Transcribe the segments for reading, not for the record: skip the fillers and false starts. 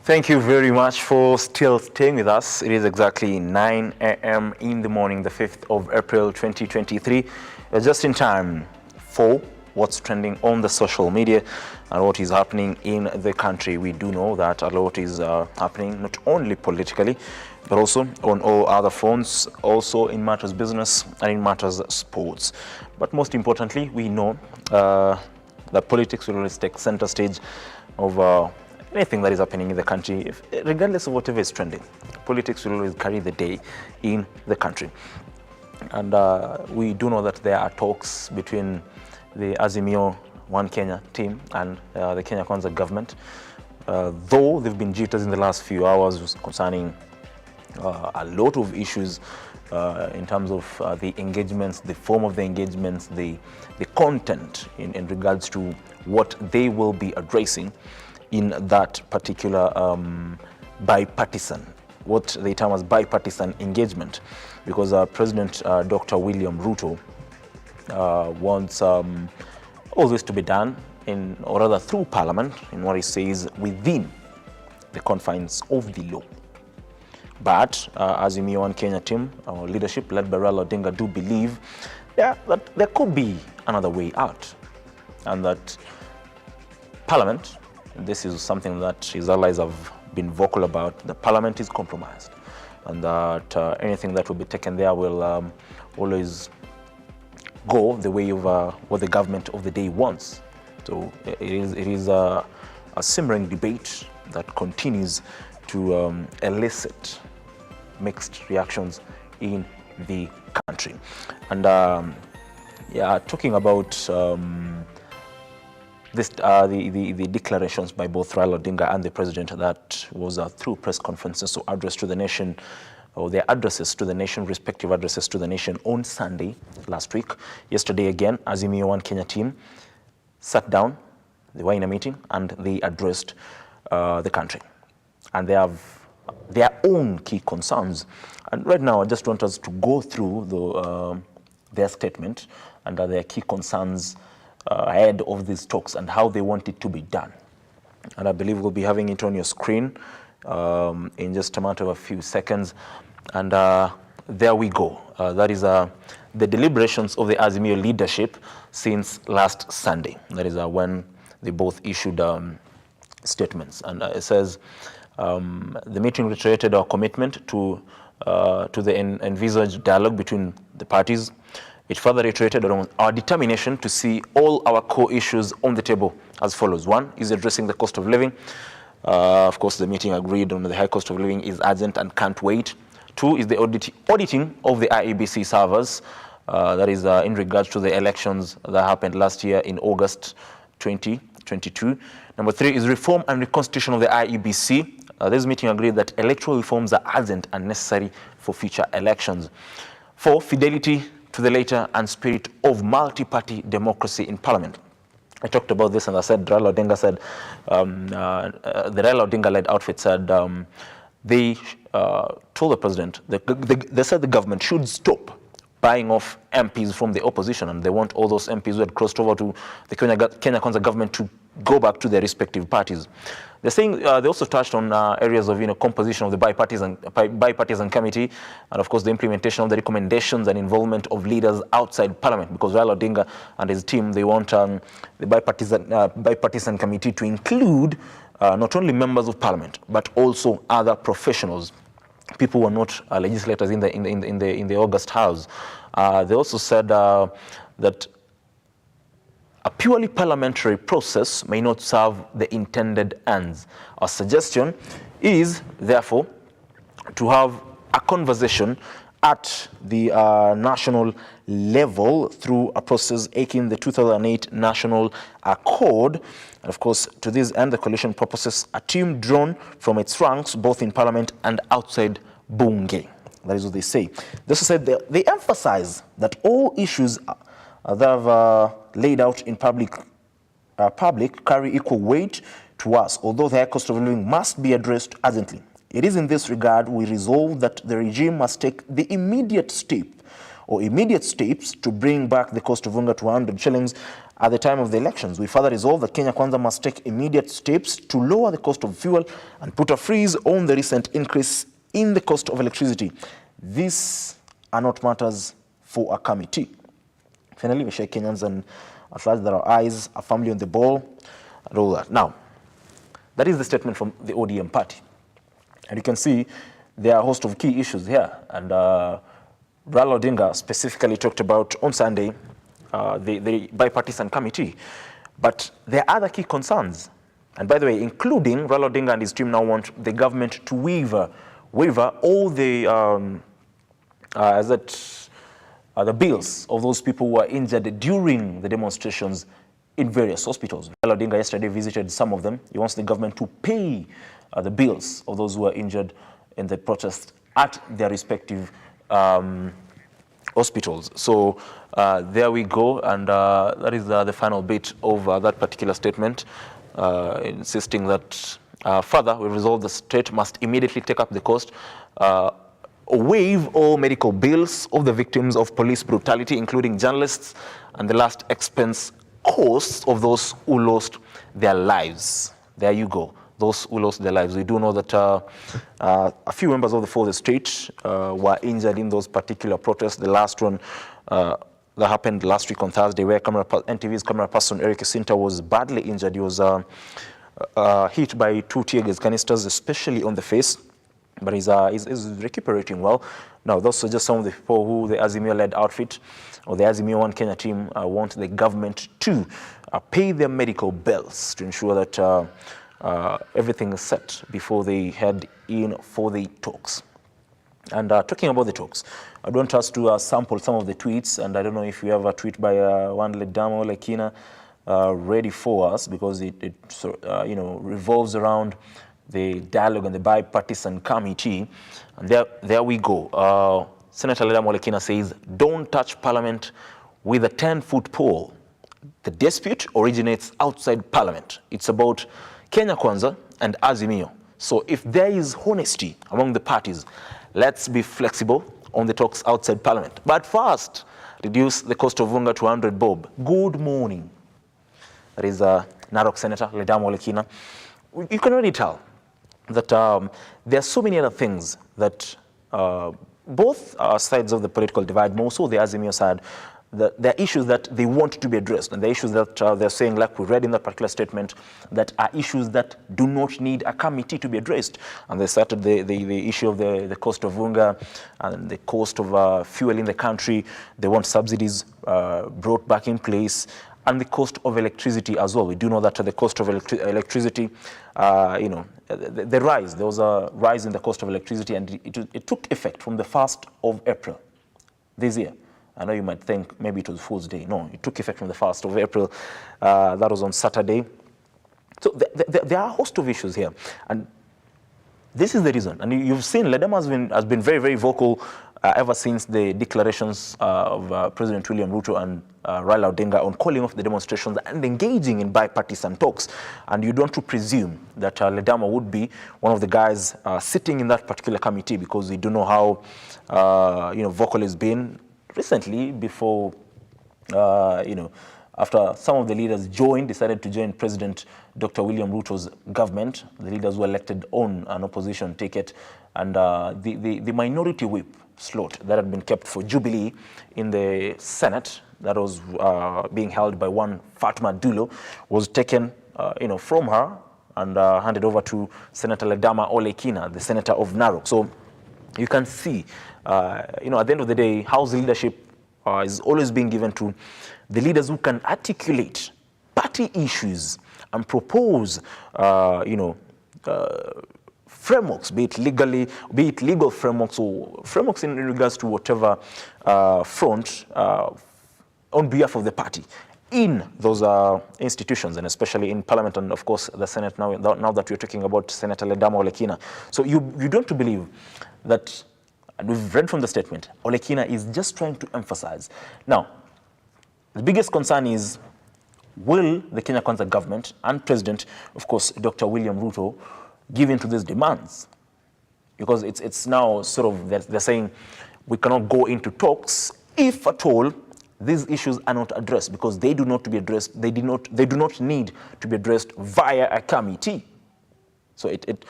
Thank you very much for still staying with us. It is exactly 9 a.m. in the morning, the 5th of April 2023. Just in time for what's trending on the social media and what is happening in the country. We do know that a lot is happening, not only politically, but also on all other fronts, also in matters business and in matters sports. But most importantly, we know that politics will always take center stage of anything that is happening in the country, regardless of whatever is trending. Politics will always carry the day in the country. And we do know that there are talks between the Azimio One Kenya team and the Kenya Kwanza government, though there have been jitters in the last few hours concerning a lot of issues in terms of the engagements, the form of the engagements, the content in regards to what they will be addressing in that particular bipartisan, what they term as bipartisan engagement, because President Dr. William Ruto wants all this to be done in, or rather through Parliament, in what he says within the confines of the law. But Azimio One Kenya team, leadership led by Raila Odinga, do believe that there could be another way out, and that Parliament, this is something that his allies have been vocal about, the Parliament is compromised, and that anything that will be taken there will always go the way of what the government of the day wants. So it is a simmering debate that continues to elicit mixed reactions in the country. And yeah, talking about this, the declarations by both Raila Odinga and the president that was through press conferences, so address to the nation, or their addresses to the nation, respective addresses to the nation on Sunday last week. Yesterday again, Azimio One Kenya team sat down, they were in a meeting, and they addressed the country. And they have their own key concerns. And right now, I just want us to go through their statement and their key concerns ahead of these talks and how they want it to be done. And I believe we'll be having it on your screen in just a matter of a few seconds. And there we go. That is the deliberations of the Azimio leadership since last Sunday. That is when they both issued statements. And it says, the meeting reiterated our commitment to the envisaged dialogue between the parties. It further reiterated our determination to see all our core issues on the table as follows. One is addressing the cost of living. Of course, the meeting agreed on the high cost of living is urgent and can't wait. Two is the auditing of the IEBC servers. That is in regards to the elections that happened last year in August 2022. Number three is reform and reconstitution of the IEBC. This meeting agreed that electoral reforms are urgent and necessary for future elections. Four, fidelity to the letter and spirit of multi-party democracy in Parliament. I talked about this and I said, Raila Odinga said, the Raila Odinga-led outfit said, they told the president, they said the government should stop buying off MPs from the opposition, and they want all those MPs who had crossed over to the Kenya Kwanza government to go back to their respective parties. They're saying they also touched on areas of composition of the bipartisan committee, and of course the implementation of the recommendations and involvement of leaders outside Parliament, because Raila Odinga and his team, they want the bipartisan committee to include not only members of Parliament but also other professionals, people who are not legislators in the August House. They also said that a purely parliamentary process may not serve the intended ends. Our suggestion is, therefore, to have a conversation at the national level through a process akin the 2008 National Accord. And of course, to this end, the coalition proposes a team drawn from its ranks, both in Parliament and outside Bunge. That is what they say. They also said they emphasize that all issues that have laid out in public carry equal weight to us, although the high cost of living must be addressed urgently. It is in this regard we resolve that the regime must take the immediate step or immediate steps to bring back the cost of unga to 100 shillings at the time of the elections. We further resolve that Kenya Kwanza must take immediate steps to lower the cost of fuel and put a freeze on the recent increase in the cost of electricity. These are not matters for a committee. Finally, we share Kenyans and at large there are eyes, a family on the ball, and all that. Now, that is the statement from the ODM party. And you can see there are a host of key issues here. And Raila Odinga specifically talked about on Sunday the bipartisan committee. But there are other key concerns. And by the way, including Raila Odinga and his team now want the government to waiver all the the bills of those people who were injured during the demonstrations in various hospitals. Raila Odinga yesterday visited some of them. He wants the government to pay the bills of those who were injured in the protest at their respective hospitals. So there we go, and that is the final bit of that particular statement, insisting that further we resolve the state must immediately take up the cost, waive all medical bills of the victims of police brutality, including journalists, and the last expense costs of those who lost their lives. There you go. Those who lost their lives. We do know that a few members of the Fourth Estate were injured in those particular protests. The last one that happened last week on Thursday, where NTV's camera person Eric Sinta was badly injured. He was hit by 2 tear gas canisters, especially on the face, but he's recuperating well. Now, those are just some of the people who the Azimio-led outfit or the Azimio One Kenya team want the government to pay their medical bills to ensure that everything is set before they head in for the talks. And talking about the talks, I want us to sample some of the tweets, and I don't know if we have a tweet by one Ledamo Lekina ready for us, because it revolves around the dialogue and the bipartisan committee. And there we go. Senator Ledamo Lekina says, "Don't touch Parliament with a 10-foot pole. The dispute originates outside Parliament. It's about Kenya Kwanza and Azimio. So if there is honesty among the parties, let's be flexible on the talks outside Parliament. But first, reduce the cost of unga to 100 bob." Good morning. That is Narok Senator Ledamo Lekina. You can already tell that there are so many other things that both sides of the political divide, more so the Azimio side, there are issues that they want to be addressed, and the issues that they're saying, like we read in that particular statement, that are issues that do not need a committee to be addressed. And they started the issue of the cost of unga and the cost of fuel in the country. They want subsidies brought back in place, and the cost of electricity as well. We do know that the cost of electricity, the rise, there was a rise in the cost of electricity, and it took effect from the 1st of April this year. I know you might think maybe it was Fool's Day. No, it took effect from the 1st of April. That was on Saturday. So there are a host of issues here. And this is the reason. And you've seen Ledamo has been very, very vocal ever since the declarations of President William Ruto and Raila Odinga on calling off the demonstrations and engaging in bipartisan talks. And you don't want to presume that Ledamo would be one of the guys sitting in that particular committee, because we do know how vocal he's been recently before, after some of the leaders decided to join President Dr. William Ruto's government, the leaders were elected on an opposition ticket, and the minority whip slot that had been kept for Jubilee in the Senate, that was being held by one Fatma Dulo, was taken from her and handed over to Senator Ledamo Lekina, the senator of Narok. So you can see, at the end of the day, House leadership is always being given to the leaders who can articulate party issues and propose, frameworks, be it legal frameworks or frameworks in regards to whatever front on behalf of the party in those institutions, and especially in Parliament and, of course, the Senate now that we're talking about Senator Ledamo Lekina. So you don't believe that, and we've read from the statement, Olekina is just trying to emphasize. Now, the biggest concern is, will the Kenya Kwanza government and President, of course, Dr. William Ruto, give in to these demands? Because it's now sort of, they're saying we cannot go into talks if at all these issues are not addressed, because they do not to be addressed, they do not need to be addressed via a committee. So it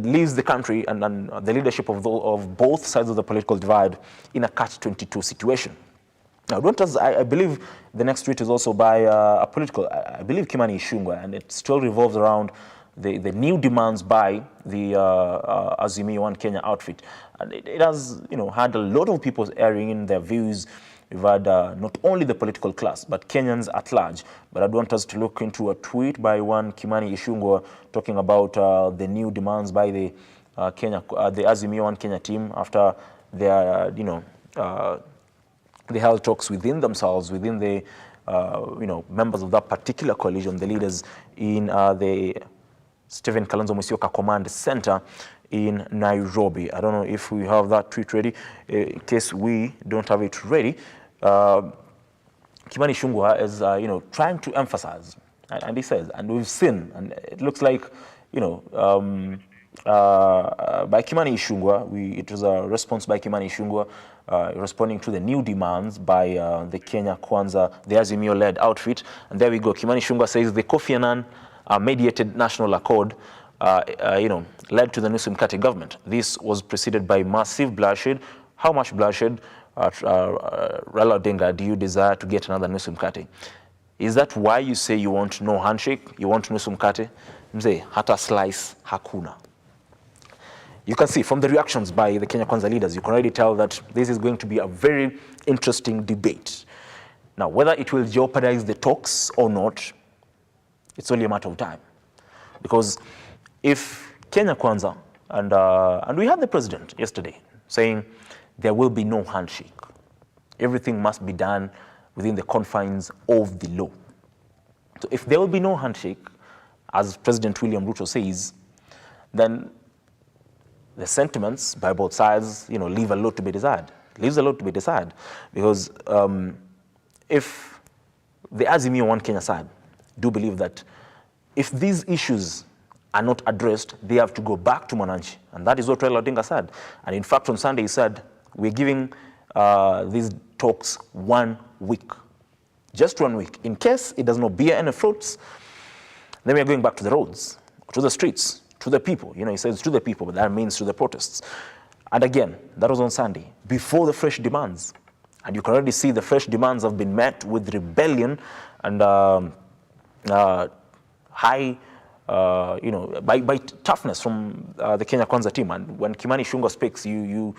leaves the country and the leadership of both sides of the political divide in a catch-22 situation. Now, I believe the next tweet is also by a political, I believe Kimani Ichung'wah, and it still revolves around the new demands by the Azimio One Kenya outfit. And it has, had a lot of people airing in their views. We've had not only the political class, but Kenyans at large. But I'd want us to look into a tweet by one Kimani Ichung'wah talking about the new demands by the Azimio One Kenya team after their, they held talks within themselves, within the, members of that particular coalition, the leaders in the Stephen Kalonzo Musyoka Command Center in Nairobi. I don't know if we have that tweet ready. In case we don't have it ready, Kimani Ichung'wah is, trying to emphasize, and he says, and we've seen, and it looks like, by Kimani Ichung'wah, it was a response by Kimani Ichung'wah responding to the new demands by the Kenya Kwanza, the Azimio-led outfit. And there we go. Kimani Ichung'wah says the Kofi Annan mediated national accord, led to the Newsroom government. This was preceded by massive bloodshed. How much bloodshed, Raila Odinga, do you desire to get another Newsroom? Is that why you say you want no handshake? You want Newsroom? Mzee, hata slice hakuna. You can see from the reactions by the Kenya Kwanza leaders, you can already tell that this is going to be a very interesting debate. Now, whether it will jeopardize the talks or not, it's only a matter of time. Because if Kenya Kwanza, and we had the president yesterday saying there will be no handshake, everything must be done within the confines of the law. So if there will be no handshake, as President William Ruto says, then the sentiments by both sides, leave a lot to be desired. Leaves a lot to be desired, because if the Azimio One Kenya side do believe that if these issues are not addressed, they have to go back to Mwananchi, and that is what Raila Odinga said. And in fact, on Sunday he said, we're giving these talks 1 week, just 1 week. In case it does not bear any fruits, then we are going back to the roads, to the streets, to the people. He says to the people, but that means to the protests. And again, that was on Sunday, before the fresh demands. And you can already see the fresh demands have been met with rebellion and high, by toughness from the Kenya Kwanza team. And when Kimani Ichung'wah speaks, you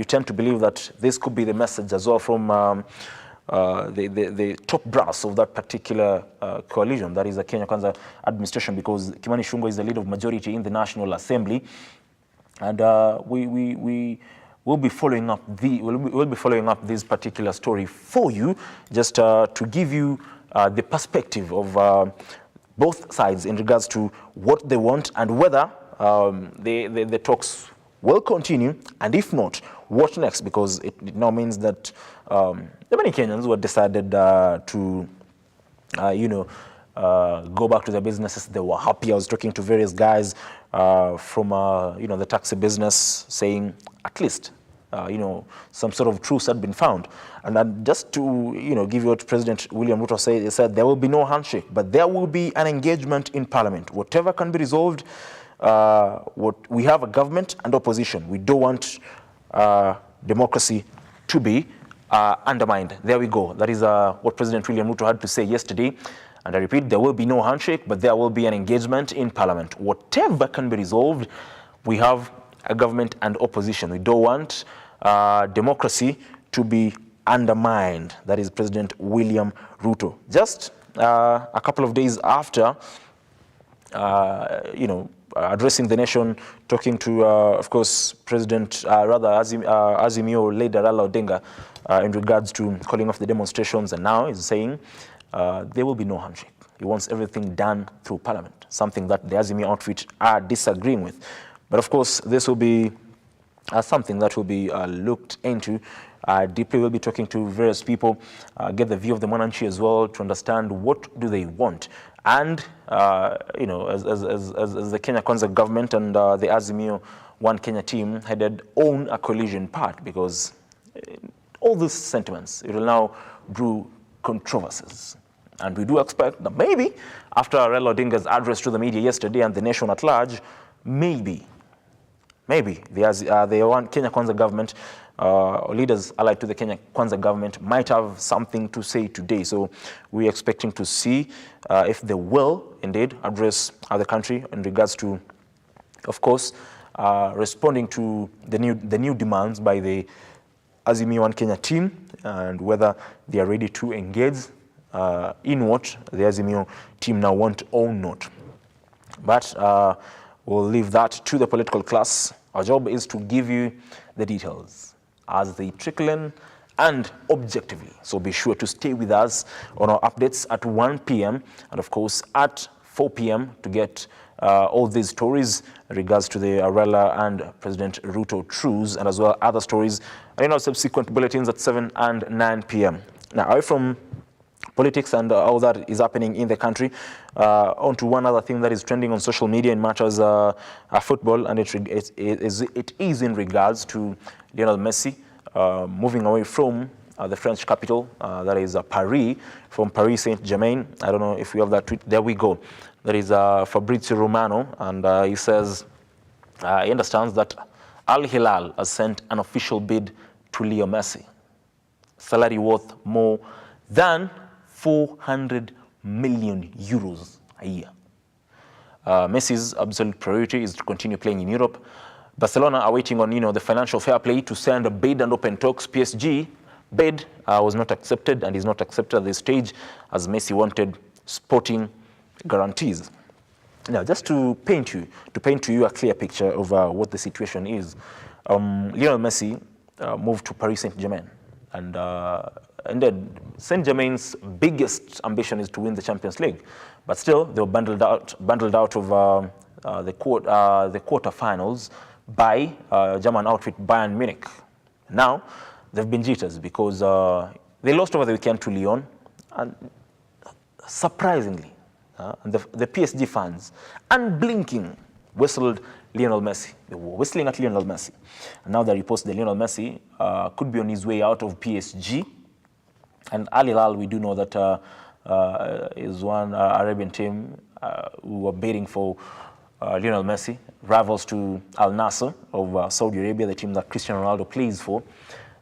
tend to believe that this could be the message as well from the top brass of that particular coalition, that is the Kenya Kwanza administration, because Kimani Ichung'wah is the leader of majority in the National Assembly, and we will be following up we'll be following up this particular story for you, just to give you the perspective of both sides in regards to what they want and whether the talks will continue, and if not, what next? Because it now means that there are many Kenyans who have decided to, go back to their businesses. They were happy. I was talking to various guys from, the taxi business, saying at least, some sort of truce had been found. And then just to, give you what President William Ruto said, he said there will be no handshake, but there will be an engagement in Parliament. Whatever can be resolved, we have a government and opposition. We don't want democracy to be undermined. There we go. That is what President William Ruto had to say yesterday. And I repeat, there will be no handshake, but there will be an engagement in Parliament. Whatever can be resolved, we have a government and opposition. We don't want democracy to be undermined. That is President William Ruto. Just a couple of days after, addressing the nation, talking to, of course, Azimio leader Raila Odinga in regards to calling off the demonstrations, and now is saying there will be no handshake. He wants everything done through Parliament, something that the Azimio outfit are disagreeing with. But of course, this will be something that will be looked into deeply. We'll be talking to various people, get the view of the Mwananchi as well, to understand what do they want. And, as the Kenya Kwanza government and the Azimio One Kenya team headed on a collision path, because All these sentiments, it will now brew controversies. And we do expect that maybe after Raila Odinga's address to the media yesterday and the nation at large, maybe the one Kenya Kwanza government, or leaders allied to the Kenya Kwanza government might have something to say today. So we're expecting to see if they will indeed address the country in regards to, of course, responding to the new demands by the Azimio One Kenya team, and whether they are ready to engage in what the Azimio team now want or not. But we'll leave that to the political class. Our job is to give you the details as they trickle in and objectively. So be sure to stay with us on our updates at 1 p.m. and of course at 4 p.m. to get all these stories in regards to the Raila and President Ruto truce, and as well other stories and subsequent bulletins at 7 and 9 p.m. Now, away from politics and all that is happening in the country, on to one other thing that is trending on social media in matters football, and it is in regards to Lionel Messi moving away from the French capital, that is Paris, from Paris Saint-Germain. I don't know if we have that tweet. There we go. That is Fabrizio Romano, and he says he understands that Al Hilal has sent an official bid to Leo Messi, salary worth more than 400 million euros a year. Messi's absolute priority is to continue playing in Europe. Barcelona are waiting on the financial fair play to send a bid and open talks. PSG bid was not accepted and is not accepted at this stage, as Messi wanted sporting guarantees. Now, just to paint to you a clear picture of what the situation is, Lionel Messi moved to Paris Saint-Germain, and then Saint-Germain's biggest ambition is to win the Champions League, but still they were bundled out of the quarterfinals by German outfit Bayern Munich. Now they've been jitters because they lost over the weekend to Lyon, and surprisingly, and the PSG fans, unblinking, whistled Lionel Messi. They were whistling at Lionel Messi. And now the reports that Lionel Messi could be on his way out of PSG. And Al Hilal, we do know that is one Arabian team who were bidding for Lionel Messi, rivals to Al Nassr of Saudi Arabia, the team that Cristiano Ronaldo plays for.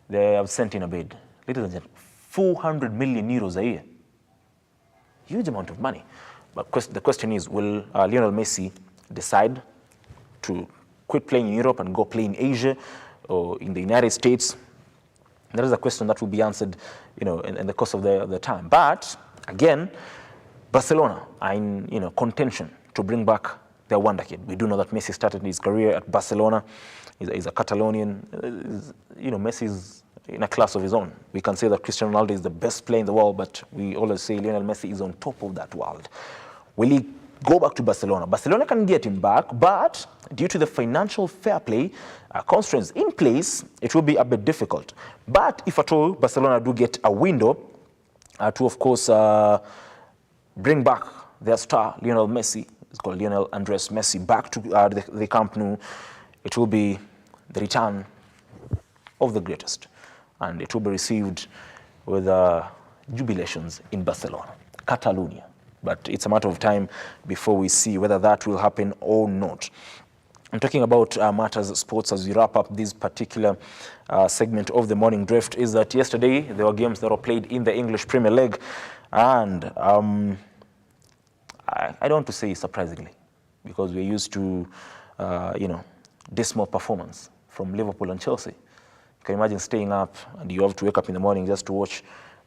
They have sent in a bid. Ladies and gentlemen, 400 million euros a year. Huge amount of money. But the question is, will Lionel Messi decide to quit playing in Europe and go play in Asia or in the United States? That is a question that will be answered, in the course of the time. But again, Barcelona are in contention to bring back their wonder kid. We do know that Messi started his career at Barcelona. He's a Catalonian. Messi is in a class of his own. We can say that Cristiano Ronaldo is the best player in the world, but we always say Lionel Messi is on top of that world. Will he go back to Barcelona? Barcelona can get him back, but due to the financial fair play constraints in place, it will be a bit difficult. But if at all Barcelona do get a window to, of course, bring back their star, Lionel Messi, it's called Lionel Andres Messi, back to the Camp Nou, it will be the return of the greatest. And it will be received with jubilations in Barcelona, Catalonia. But it's a matter of time before we see whether that will happen or not. I'm talking about matters of sports as we wrap up this particular segment of the morning drift, is that yesterday there were games that were played in the English Premier League, and I don't want to say surprisingly, because we're used to, dismal performance from Liverpool and Chelsea. You can imagine staying up and you have to wake up in the morning just to watch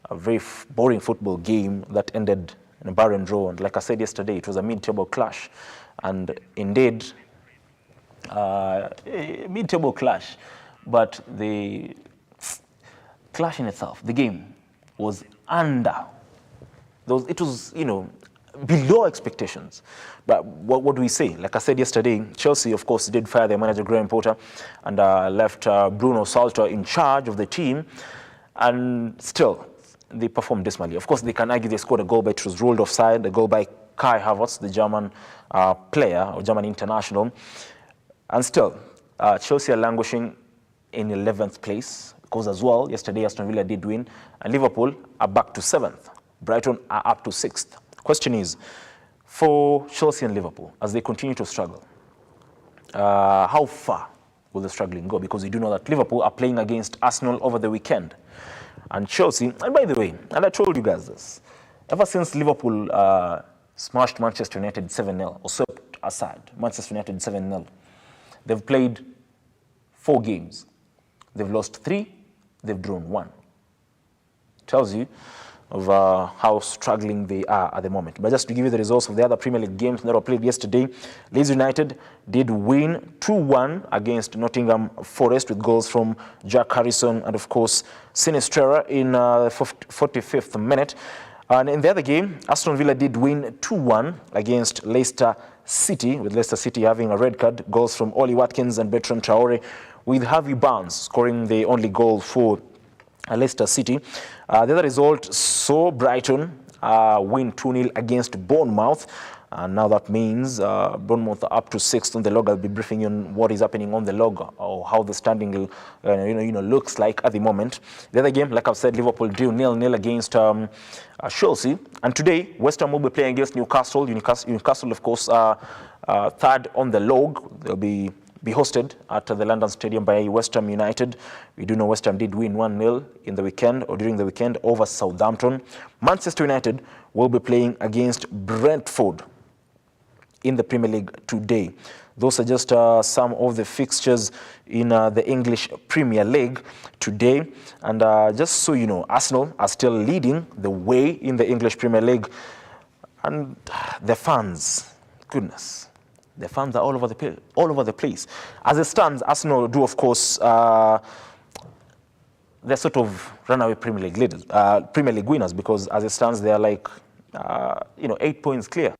a very boring football game that ended in a barren draw. And like I said yesterday, it was a mid-table clash. And indeed, a mid-table clash. But the clash in itself, the game, was under. It was, below expectations. But what do we say? Like I said yesterday, Chelsea, of course, did fire their manager, Graham Potter, and left Bruno Salter in charge of the team. And still, they performed dismally. Of course, they can argue they scored a goal, but it was ruled offside, a goal by Kai Havertz, the German player, or German international. And still, Chelsea are languishing in 11th place, because as well, yesterday Aston Villa did win, and Liverpool are back to 7th. Brighton are up to 6th. Question is, for Chelsea and Liverpool, as they continue to struggle, how far will the struggling go? Because we do know that Liverpool are playing against Arsenal over the weekend. And Chelsea, and by the way, and I told you guys this, ever since Liverpool smashed Manchester United 7-0, or swept aside Manchester United 7-0, they've played 4 games. They've lost 3, they've drawn 1. Tells you of how struggling they are at the moment. But just to give you the results of the other Premier League games that were played yesterday, Leeds United did win 2-1 against Nottingham Forest with goals from Jack Harrison and, of course, Sinisterra in the 45th minute. And in the other game, Aston Villa did win 2-1 against Leicester City, with Leicester City having a red card, goals from Oli Watkins and Bertrand Traore, with Harvey Barnes scoring the only goal for Leicester City. The other result saw Brighton win 2-0 against Bournemouth. And now that means Bournemouth are up to 6th on the log. I'll be briefing you on what is happening on the log, or how the standing looks like at the moment. The other game, like I've said, Liverpool drew 0-0 against Chelsea. And today, West Ham will be playing against Newcastle. Newcastle, of course, third on the log. They'll be hosted at the London Stadium by West Ham United. We do know West Ham did win 1-0 in the weekend, or during the weekend, over Southampton. Manchester United will be playing against Brentford in the Premier League today. Those are just some of the fixtures in the English Premier League today. And just so you know, Arsenal are still leading the way in the English Premier League. And the fans, goodness, the fans are all over the place. As it stands, Arsenal do, of course, they're sort of runaway Premier League leaders, Premier League winners, because as it stands, they're like, 8 points clear.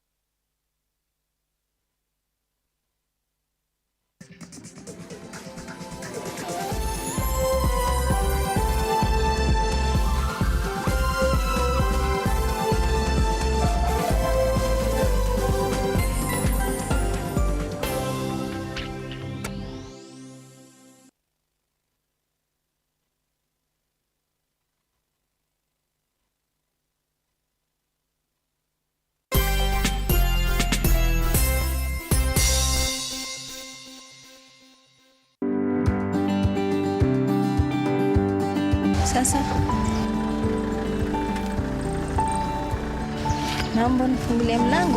Sasa naomba nifungulie mlango.